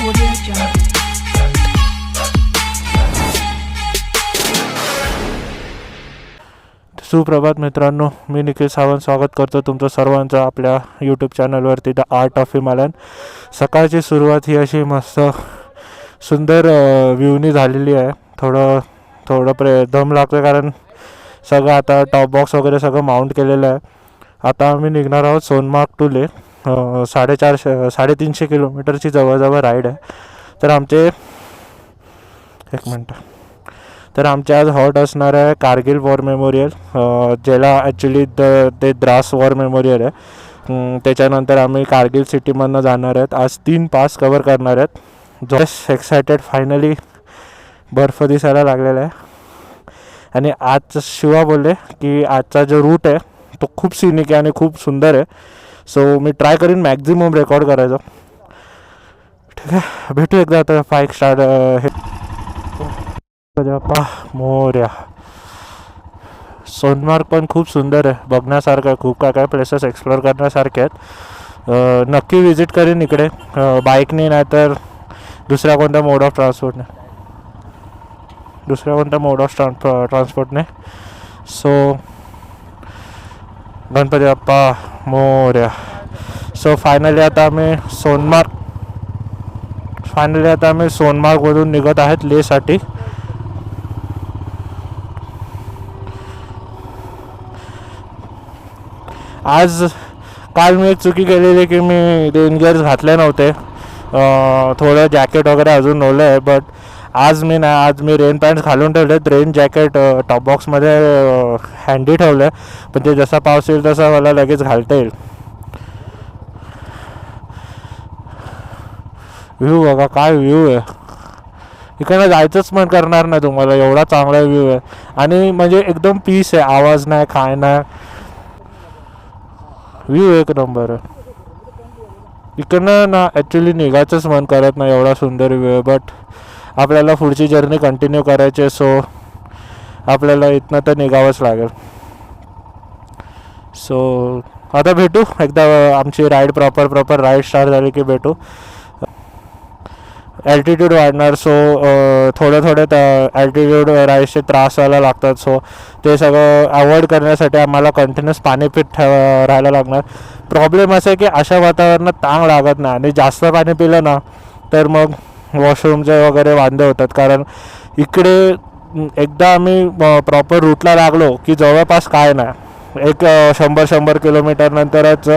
Audio Jungle. सुप्रभात मित्रांनो, मी निखिल सावंत स्वागत करतो तुमचं सर्वांचं आपल्या यूट्यूब चॅनलवरती द आर्ट ऑफ हिमालयन. सकाळची सुरुवात ही अशी मस्त सुंदर व्ह्यूनी झालेली आहे. थोडं दम लागतं कारण सगळं आता टॉप बॉक्स वगैरे सगळं माउंट केलेलं आहे. आता आम्ही निघणार आहोत सोनमार्ग टू ले. 350 किलोमीटरची जवळजवळ राईड आहे. तर आमचे आज हॉट असणार आहे कारगिल वॉर मेमोरियल, ज्याला ॲक्च्युली ते द्रास वॉर मेमोरियल आहे. त्याच्यानंतर आम्ही कारगिल सिटीमधनं जाणार आहेत. आज 3 पास कवर करणार आहेत. जस्ट एक्सायटेड, फायनली बर्फ दिसायला लागलेला आहे. आणि आज शिवा बोलले की आजचा जो रूट आहे तो खूप सिनिक आहे आणि खूप सुंदर आहे. सो मी ट्राय करीन मॅक्झिमम रेकॉर्ड करायचं. ठीक आहे, भेटू एकदा आता 5 स्टार हे मोर्या. सोनमार्ग पण खूप सुंदर आहे, बघण्यासारखं आहे. खूप काय प्लेसेस एक्सप्लोअर करण्यासारखे आहेत. नक्की विजिट करीन इकडे, बाईकने नाही तर दुसऱ्या कोणत्या मोड ऑफ ट्रान्सपोर्टने. So Ganpati Bappa Morya. So finally आता आम्ही सोनमार्गमधून निघत आहेत लेसाठी. काल मी एक चुकी केलेली की मी रेन गिअर्स घातले नव्हते. थोडं जॅकेट वगैरे अजून ओलं आहे. बट आज मी रेन पॅन्ट्स घालून ठेवलेत. रेन जॅकेट टॉप बॉक्समध्ये हँडी ठेवलं आहे, पण ते जसा पाऊस येईल तसा मला लगेच घालता येईल. व्ह्यू बघा, काय व्ह्यू आहे. इकडनं जायचंच मन करणार नाही तुम्हाला, एवढा चांगला व्ह्यू आहे. आणि म्हणजे एकदम पीस आहे, आवाज नाही, काय नाही. व्ह्यू एक नंबर आहे. इकडनं ना ॲक्च्युली निघायचंच मन करत नाही, एवढा सुंदर व्ह्यू आहे. बट आपल्याला पुढची जर्नी कंटिन्यू करायची आहे, सो आपल्याला इथनं तर निघावंच लागेल. सो आता भेटू एकदा आमची राईड प्रॉपर राईड स्टार्ट झाली की भेटू. ॲल्टिट्यूड वाढणार, सो थोडे ॲल्टिट्यूड राईडचे त्रास व्हायला लागतात. सो ते सगळं अवॉइड करण्यासाठी आम्हाला कंटिन्युअस पाणी पित राहायला लागणार. प्रॉब्लेम असा आहे की अशा वातावरणात ताण लागत नाही, आणि जास्त पाणी पिलं ना तर मग वॉशरूमचे वगैरे वांदे होतात. कारण इकडे एकदा आम्ही प्रॉपर रूटला लागलो की जवळपास काय नाही, एक 100 किलोमीटर नंतरच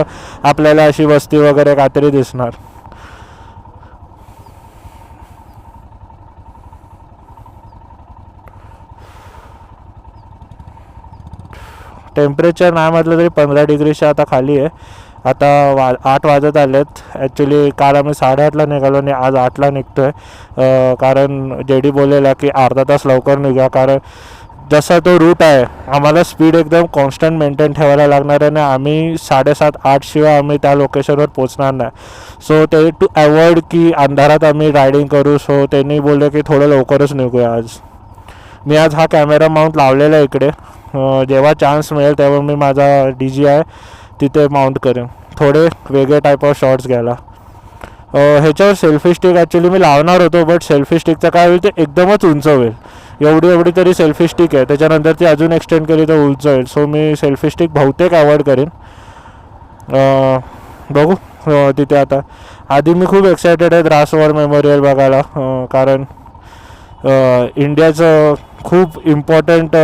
आपल्याला अशी वस्ती वगैरे काहीतरी दिसणार. टेम्परेचर नाही म्हटलं तरी 15 डिग्रीच्या आता खाली आहे. आता 8 वाजत आलेत. ॲक्च्युली काल आम्ही 8:30ला निघालो आणि आज 8ला निघतो आहे. कारण JD बोललेला की अर्धा तास लवकर निघा, कारण जसा तो रूट आहे आम्हाला स्पीड एकदम कॉन्स्टंट मेंटेन ठेवायला लागणार आहे. आणि आम्ही 7:30-8 शिवाय आम्ही त्या लोकेशनवर पोचणार नाही. सो ते टू अवॉइड की अंधारात आम्ही रायडिंग करू, सो त्यांनी बोलले की थोडं लवकरच निघूया आज. मी आज हा कॅमेरा माउंट लावलेला आहे इकडे. जेव्हा चान्स मिळेल तेव्हा मी माझा DJI तिथे माउंट करेन, थोडे वेगळे टाईप ऑफ शॉट्स घ्यायला. ह्याच्यावर सेल्फी स्टिक ॲक्च्युली मी लावणार होतो, बट सेल्फी स्टिकचं काय होईल ते एकदमच उंच होईल. एवढी तरी सेल्फी स्टिक आहे, त्याच्यानंतर ती अजून एक्सटेंड केली तर उंच होईल. सो मी सेल्फी स्टिक बहुतेक अवॉइड करेन. बघू तिथे. आता आधी मी खूप एक्सायटेड आहे द्रास वॉर मेमोरियल बघायला, कारण इंडियाचं खूप इम्पॉर्टंट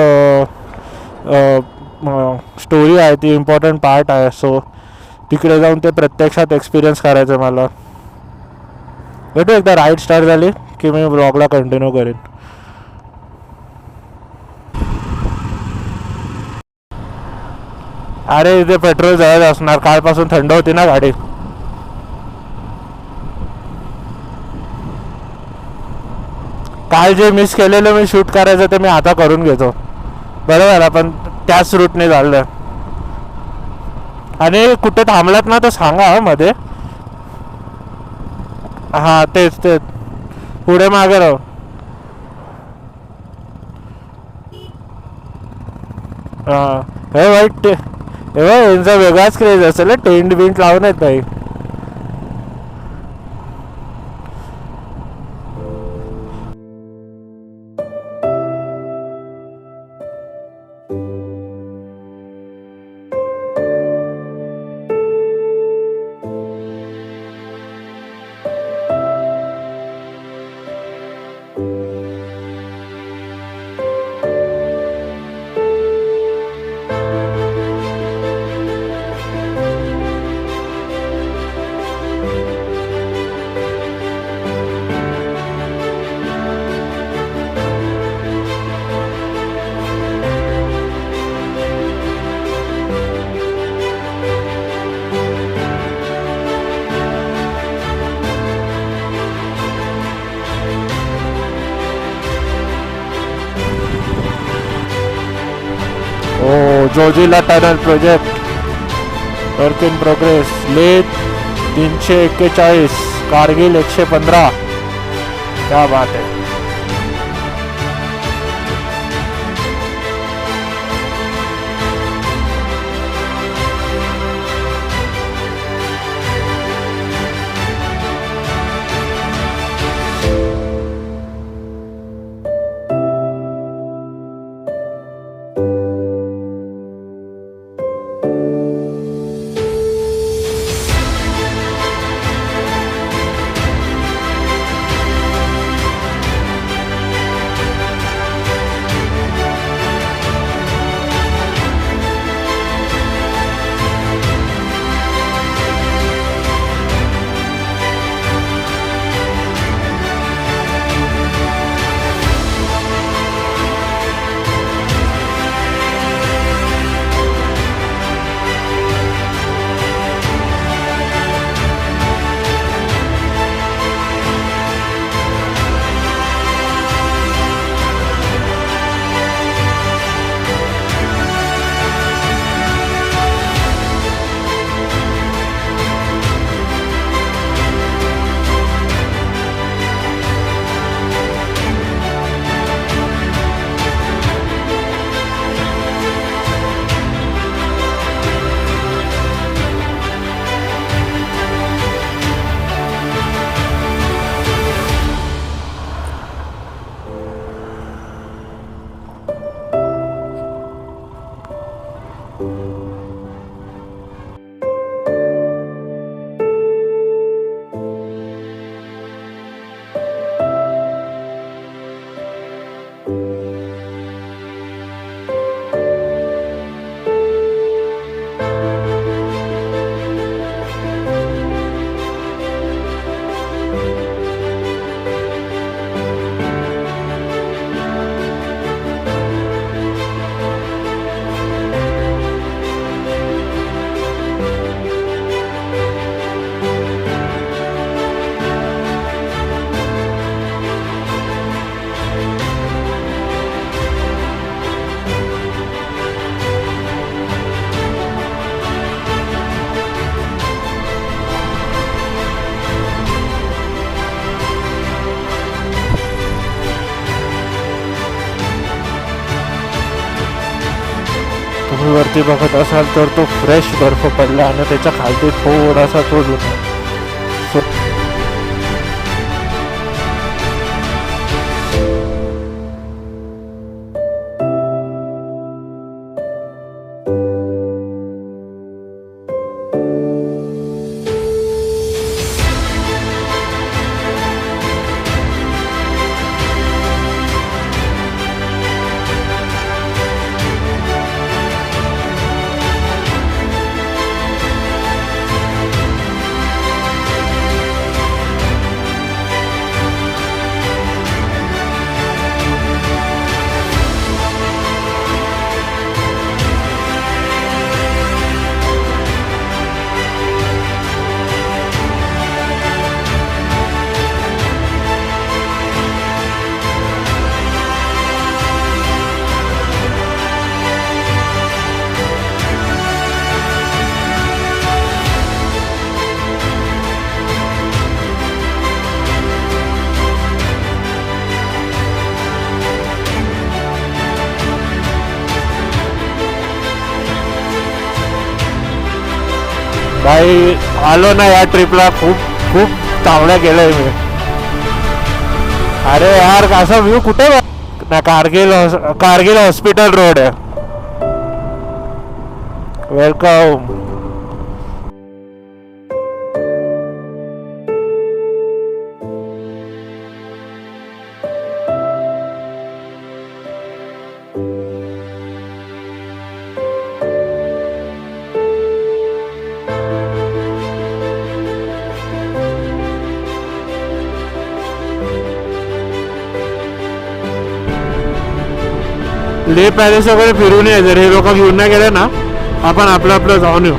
स्टोरी आहे, ती इम्पॉर्टंट पार्ट आहे. सो तिकडे जाऊन ते प्रत्यक्षात एक्सपिरियन्स करायचं मला. भेटू एकदा राईड स्टार्ट झाली की मी ब्लॉगला कंटिन्यू करेन. अरे इथे पेट्रोल जवळ असणार, कालपासून थंड होती ना गाडी. काल जे मिस केलेलं मी शूट करायचं ते मी आता करून घेतो. बरोबर, आपण त्याच रूटने चाललं. आणि कुठे थांबलात ना तर सांगा मध्ये. हां तेच पुढे मागे राहू. हे वाईट यांचा वेगळाच क्रेज असेल, टेंट बिंट लावून येत नाही. Zoji La tunnel project work in progress. Leh 341, Kargil 115. क्या बात है. तुम्ही वरती बघत असाल तर तो फ्रेश बर्फ पडला आणि त्याच्या खालती थोडासा तो जुना. भाई आलो ना या ट्रिपला. खूप खूप चांगलं केलंय मी. अरे यार असा व्ह्यू कुठे ना. कारगिल हॉस्पिटल रोड आहे. वेलकम. लेह पॅलेस वगैरे फिरून ये. जर हे लोक घेऊन नाही गेले ना आपण आपलं आपलं जाऊन येऊ.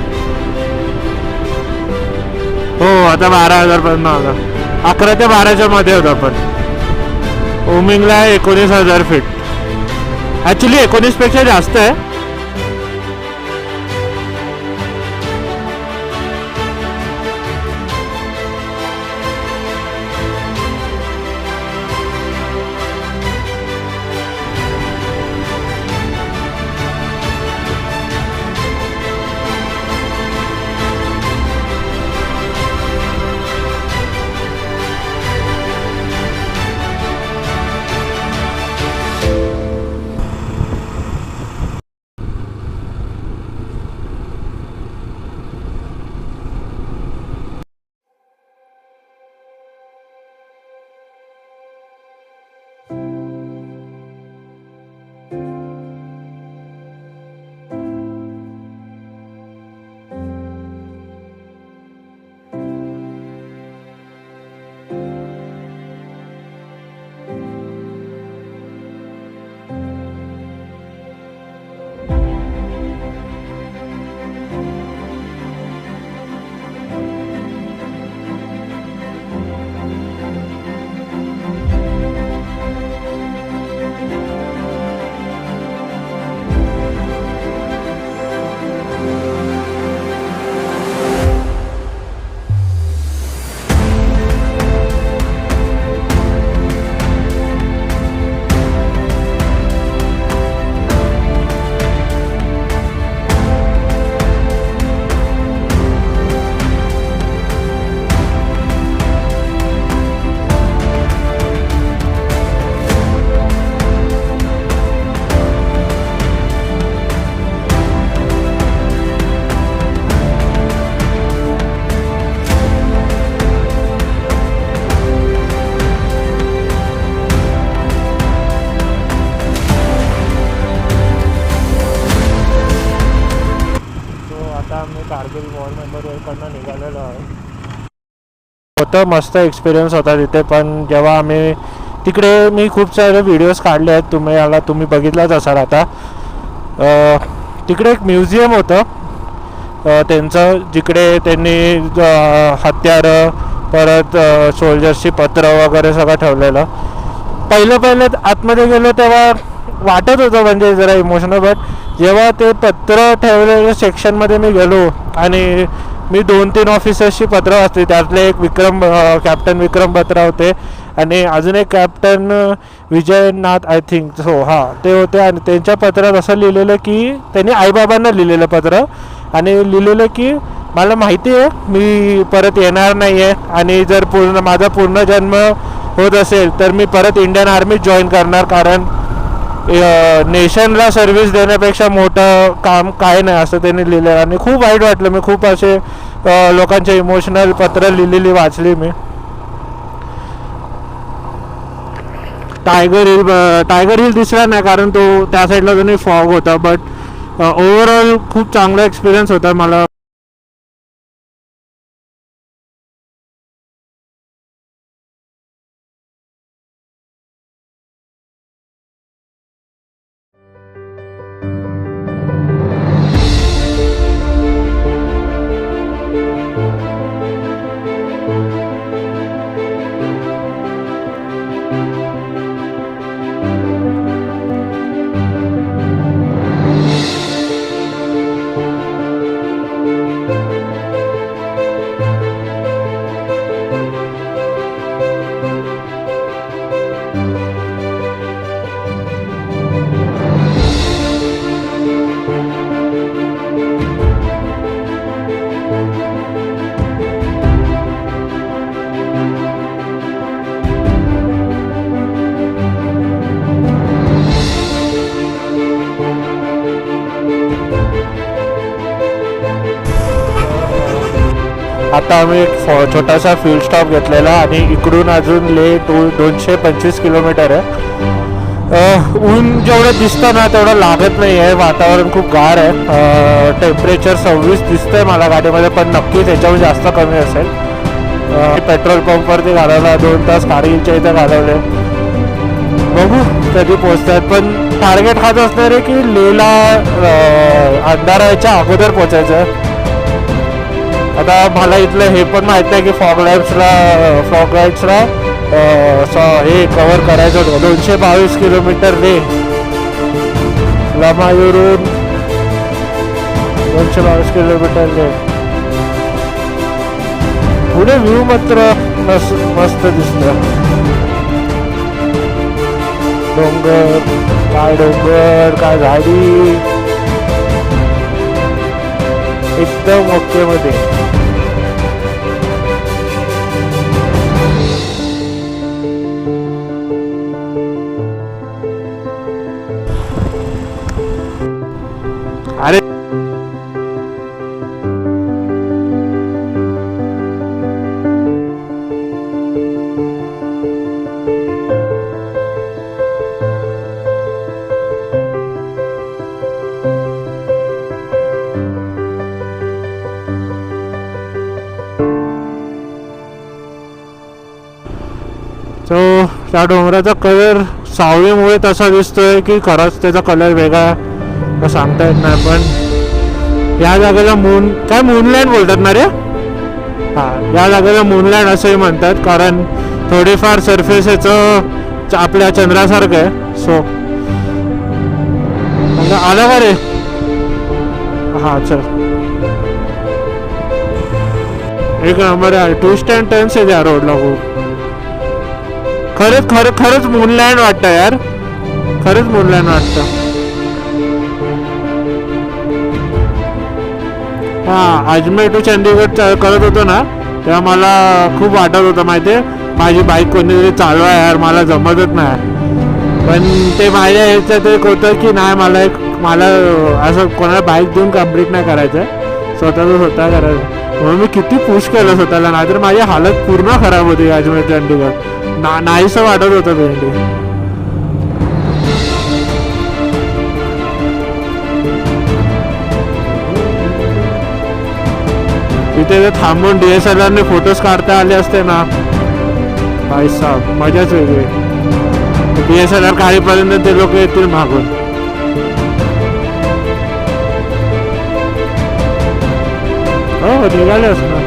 हो आता 12,000 पर्यंत आला. 11 ते 12च्या मध्ये होतो आपण. ओमिंगला 19,000 फीट. ॲक्च्युली 19 पेक्षा जास्त आहे. होतं, मस्त एक्सपिरियन्स होता तिथे. पण जेव्हा आम्ही तिकडे, मी खूप सारे व्हिडिओज काढले आहेत, तुम्ही बघितलाच असाल आता. तिकडे एक म्युझियम होतं त्यांचं, जिकडे त्यांनी हत्यारं, परत सोल्जर्सची पत्र वगैरे सगळं ठेवलेलं. पहिलं आतमध्ये गेलो तेव्हा वाटत होतं म्हणजे जरा इमोशनल, बट जेव्हा ते पत्र ठेवलेल्या सेक्शनमध्ये मी गेलो आणि मी 2-3 ऑफिसर्सची पत्र वाचली. त्यातले एक कॅप्टन विक्रम बत्रा होते आणि अजून एक कॅप्टन विजयनाथ आय थिंक, हो हां ते होते. आणि त्यांच्या पत्रात असं लिहिलेलं की त्यांनी आईबाबांना लिहिलेलं पत्र आणि लिहिलेलं की मला माहिती आहे मी परत येणार नाही आहे आणि जर माझा पूर्ण जन्म होत असेल तर मी परत इंडियन आर्मीत जॉईन करणार, कारण नेशनला सर्व्हिस देण्यापेक्षा मोठं काम काय नाही, असं त्यांनी लिहिलं. आणि खूप वाईट वाटलं. मी खूप असे लोकांचे इमोशनल पत्र लिहिलेली वाचली मी. टायगर हिल दिसला नाही कारण तो त्या साईडला दोन्ही फॉग होता, बट ओव्हरऑल खूप चांगला एक्सपिरियन्स होता मला. आता आम्ही एक छोटासा फ्यूल स्टॉप घेतलेला आणि इकडून अजून लेह 225 किलोमीटर आहे. ऊन जेवढं दिसतं ना तेवढं लागत नाही आहे. वातावरण खूप गार आहे. टेम्परेचर 26 दिसतंय मला गाडीमध्ये, पण नक्कीच याच्यावर जास्त कमी असेल. पेट्रोल पंपवरती घालवला 2 तास, कारगिलच्या इथं घालवले. बघू कधी पोचतात, पण टार्गेट हाच असणार आहे की लेहला अंधाराच्या अगोदर पोचायचं आहे. आता मला इथलं हे पण माहीत नाही की फॉग लाईट्सला हे कवर करायचं होतं. 222 किलोमीटर रे लमायूरून 222 किलोमीटर रे. पुढे व्ह्यू मात्र मस्त दिसतं. डोंगर काय झाडी, एकदम ओके मध्ये. अरे तो त्या डोंगराचा कलर सावलीमुळे तसा दिसतोय की खरंच त्याचा कलर वेगळा सांगता येत नाही. पण या जागेला मूनलँड बोलतात ना रे. हां, या जागेला मूनलँड असंही म्हणतात कारण थोडीफार सरफेस याचं आपल्या चंद्रासारखं आहे. सो आलं का रे. हां चल, एक नंबर आहे. ट्विस्ट अँड टर्न्स आहे त्या रोडला खूप. खरंच मूनलँड वाटतं यार, खरंच मूनलँड वाटतं. हां, अजमेर टू चंदीगड करत होतो ना तेव्हा मला खूप वाटत होतं माहिती आहे, माझी बाईक कोणीतरी चालवा यार, मला जमतच नाही. पण ते माझ्या ह्याच्यात एक होतं की नाही, मला असं कोणाला बाईक देऊन कंप्लीट नाही करायचं, स्वतः करायचं. म्हणून मी किती पुश केलं स्वतःला, नाहीतर माझी हालत पूर्ण खराब होती अजमेर चंदीगड. नाहीसं वाटत होतं भेंडी. इथे जर थांबून DSLR ने फोटोज काढता आले असते ना भाई साहब मजाच वेगळी. DSLR काढीपर्यंत ते लोक येतील मागून. हो निघाले असणार,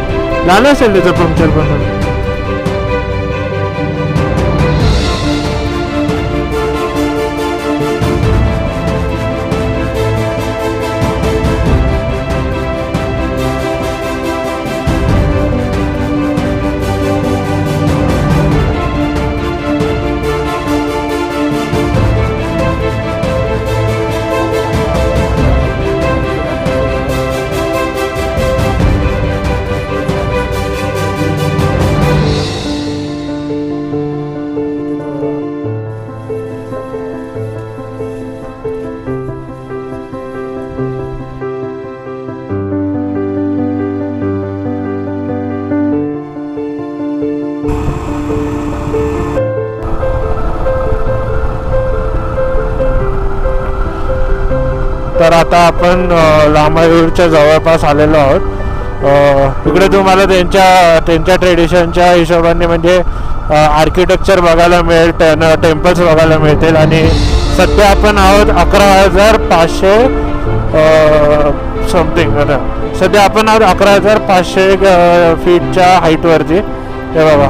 झालं असेल त्याचं पंक्चर पण. तर आता आपण लांबायूरच्या जवळपास आलेलो आहोत. इकडे तुम्हाला त्यांच्या ट्रेडिशनच्या हिशोबाने म्हणजे आर्किटेक्चर बघायला मिळेल, टेम्पल्स बघायला मिळतील. आणि सध्या आपण आहोत 11,500 समथिंग. सध्या आपण आहोत 11,500 फीटच्या हाईटवरती. हे बघा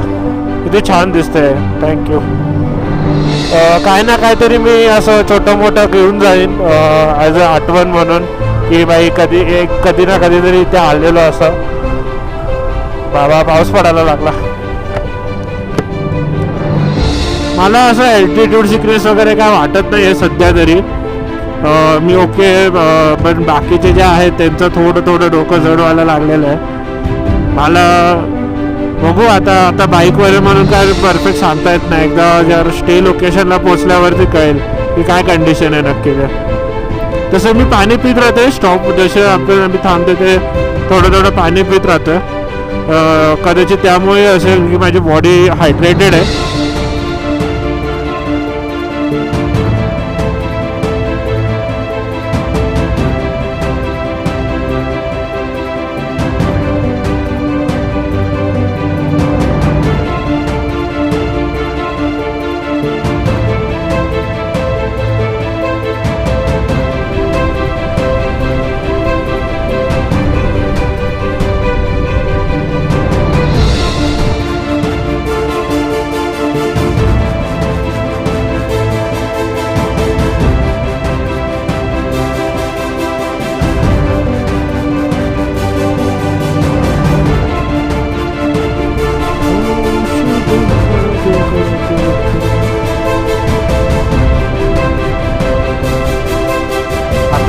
किती छान दिसतंय. थँक्यू. काय ना काहीतरी मी असं छोटं मोठं घेऊन जाईन ॲज अ आठवण म्हणून की बाई कधी ना कधीतरी इथे आलेलो असं. बाबा पाऊस पडायला लागला. मला असं अल्टिट्यूड सिकनेस वगैरे काय वाटत नाही आहे सध्या तरी. मी ओके. पण बाकीचे जे आहेत त्यांचं थोडं डोकं जड व्हायला लागलेलं आहे. मला बघू आता बाईकवर म्हणून काय परफेक्ट सांगता येत नाही. एकदा जर स्टे लोकेशनला पोचल्यावरती कळेल की काय कंडिशन आहे नक्की. तसं मी पाणी पित राहते. स्टॉप जसे आम्ही थांबते ते थोडं पाणी पित राहतं. कदाचित त्यामुळे असेल की माझी बॉडी हायड्रेटेड आहे.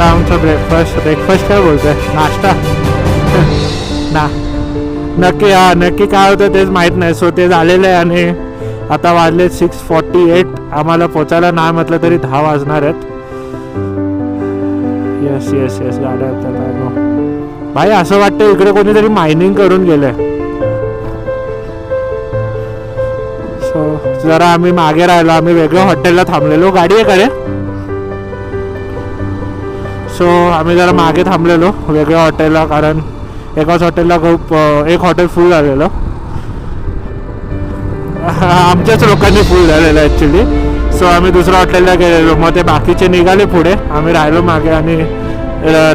आमचा ब्रेकफास्ट काय बोलतोय, नाश्ता ना नक्की काय होतं तेच माहीत नाही. सो ते झालेलं आहे आणि आता वाजले 6:48. आम्हाला पोचायला नाही म्हटलं तरी 10 वाजणार आहेत. येस गाड्या भाई. असं वाटतं इकडे कोणीतरी मायनिंग करून गेलंय. सो जरा आम्ही मागे राहिलो. आम्ही वेगळ्या हॉटेलला थांबलेलो. गाडी आहे कडे. सो आम्ही जरा मागे थांबलेलो वेगळ्या हॉटेलला, कारण एकाच हॉटेलला एक हॉटेल फुल झालेलं. आमच्याच लोकांनी फुल झालेलं ॲक्च्युली. सो आम्ही दुसऱ्या हॉटेलला गेलेलो. मग ते बाकीचे निघाले पुढे, आम्ही राहिलो मागे. आणि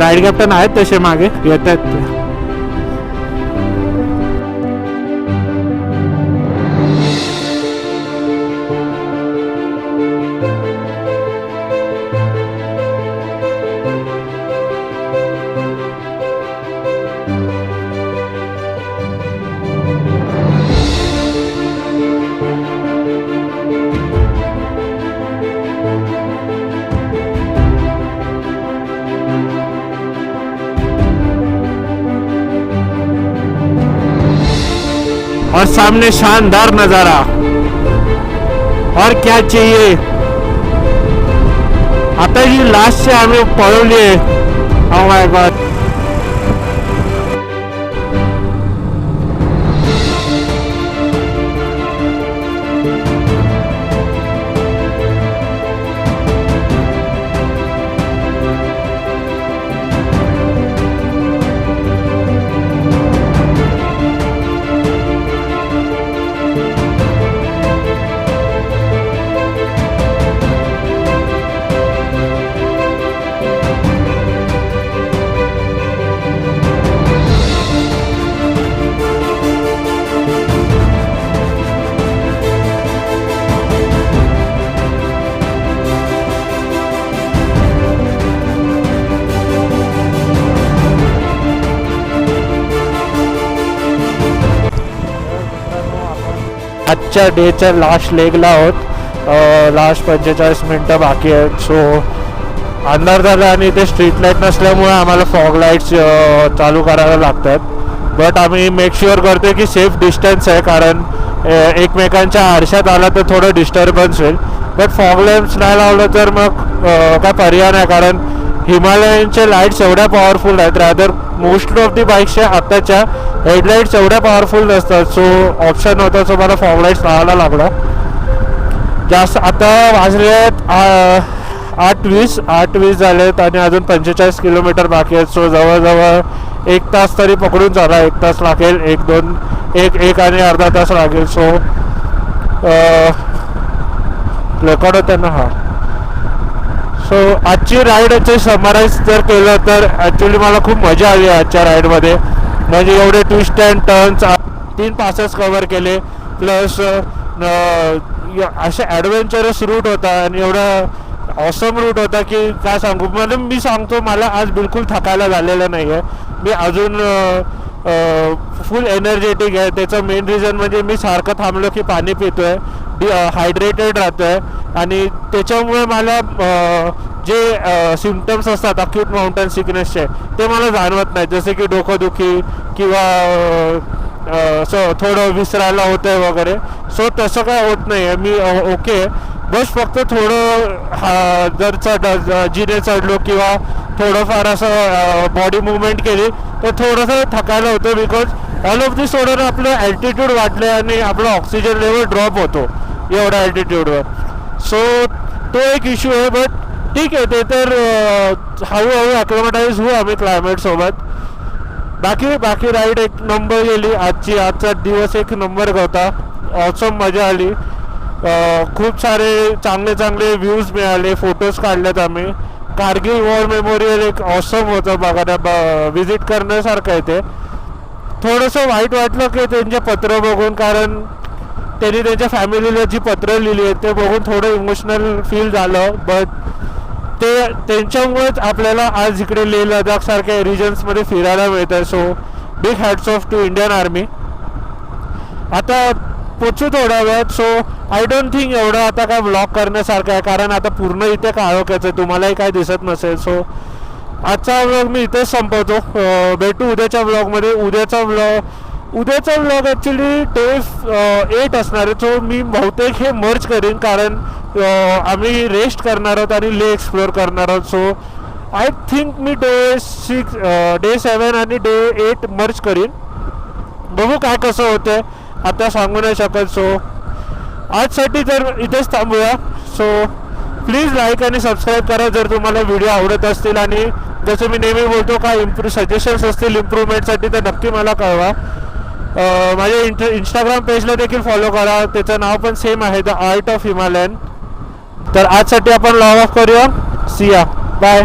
राईड कॅप्टन आहेत तसे मागे येत आहेत. और सामने शानदार नजारा. और क्या चाहिए. आता ही लास्ट से आम्ही पळवली आहे. Oh my God. आजच्या डेच्या लास्ट लेगला आहोत. लास्ट 45 मिनटं बाकी आहेत. सो अंधार झाला आणि ते स्ट्रीट लाईट नसल्यामुळे आम्हाला फॉग लाईट्स चालू करायला लागतात. बट आम्ही मेक शुअर करतो की सेफ डिस्टन्स आहे, कारण एकमेकांच्या आरशात आला तर थोडं डिस्टर्बन्स होईल. बट फॉग लॅम्प्स नाही लावलं तर मग काय पर्याय नाही, कारण हिमालयनचे लाईट्स एवढ्या पॉवरफुल आहेत. रादर मोस्ट ऑफ दी बाईक्सच्या आत्ताच्या हेडलाईट्स एवढ्या पॉवरफुल नसतात. सो ऑप्शन होता, सो मला फॉग लाईट्स लावायला लागला. जास्त आता वाजले आहेत 8:20 झालेत आणि अजून 45 किलोमीटर बाकी आहेत. सो जवळजवळ 1 तास तरी पकडून चाला. 1 तास लागेल, 1 आणि अर्धा तास लागेल. सो रेकॉर्ड होतं ना. हा, सो आजची राईडचे समराईज जर केलं तर ॲक्च्युली मला खूप मजा आली आजच्या राईडमध्ये. म्हणजे एवढे twist and turns, 3 passes cover केले, प्लस असे ॲडव्हेंचरस रूट होता आणि एवढा ऑसम रूट होता की काय सांगू. म्हणजे मी सांगतो, मला आज बिलकुल थकायला झालेलं नाही आहे. मी अजून फुल एनर्जेटिक आहे. त्याचं मेन रिझन म्हणजे मी सारखं थांबलो की पाणी पितो आहे, हायड्रेटेड राहतो आहे, आणि त्याच्यामुळे मला जे सिम्पटम्स असतात अक्यूट माउंटन सिकनेसचे ते मला जाणवत नाही. जसे की डोकंदुखी किंवा थोडं विसरायला होतं आहे वगैरे. सो तसं काय होत नाही आहे. मी ओके. बस फक्त थोडं जर जिने चढलो किंवा थोडंफार असं बॉडी मुवमेंट केली तर थोडंसं थकायला होतं, बिकॉज ऑल ऑफ दिस सोडून आपलं ॲल्टिट्यूड वाढले आणि आपलं ऑक्सिजन लेवल ड्रॉप होतो एवढ्या ॲल्टिट्यूडवर. सो तो एक इश्यू आहे. बट ठीक आहे, ते तर हळूहळू ॲक्लिमेटाईज होऊ आम्ही क्लायमेटसोबत. बाकी राईड एक नंबर गेली आजचा दिवस एक नंबर होता. ऑसम मजा आली. खूप सारे चांगले व्ह्यूज मिळाले, फोटोज काढलेत आम्ही. कारगिल वॉर मेमोरियल एक ऑसम होतं बघायला, विजिट करण्यासारखं आहे ते. थोडंसं वाईट वाटलं की त्यांचे पत्र बघून, कारण त्यांनी त्यांच्या फॅमिलीला जी पत्र लिहिली आहेत ते बघून थोडं इमोशनल फील झालं. बट ते त्यांच्यामुळेच आपल्याला आज इकडे लेह लडाखसारख्या रिजन्समध्ये फिरायला मिळतं. So big hats off to Indian army. आता पोचू थोड्या वेळात. सो आय डोंट थिंक एवढं आता काय व्लॉग करण्यासारखं आहे, कारण आता पूर्ण इथे काळोख्याचं आहे, तुम्हालाही काय दिसत नसेल. सो आजचा व्लॉग मी इथेच संपवतो. भेटू उद्याच्या व्लॉगमध्ये. उद्याचा व्लॉग ॲक्च्युली डे 8 असणार आहे. सो मी बहुतेक हे मर्ज करीन, कारण आम्ही रेस्ट करणार आहोत आणि लेह एक्सप्लोअर करणार आहोत. So I think me day 7 आणि डे 8 मर्ज करीन. बघू काय कसं होतं, आता सांगू नाही शकत. सो आजसाठी तर इथेच थांबूया. सो प्लीज लाईक आणि सबस्क्राईब करा जर तुम्हाला व्हिडिओ आवडत असतील, आणि जसं मी नेहमी बोलतो काय सजेशन्स असतील इम्प्रूव्हमेंटसाठी तर नक्की मला कळवा. माझ्या इंस्टाग्राम पेजला देखील फॉलो करा, त्याचं नाव पण सेम आहे, द आर्ट ऑफ हिमालयन. तर आजसाठी आपण लॉग ऑफ करूया. सी या, बाय.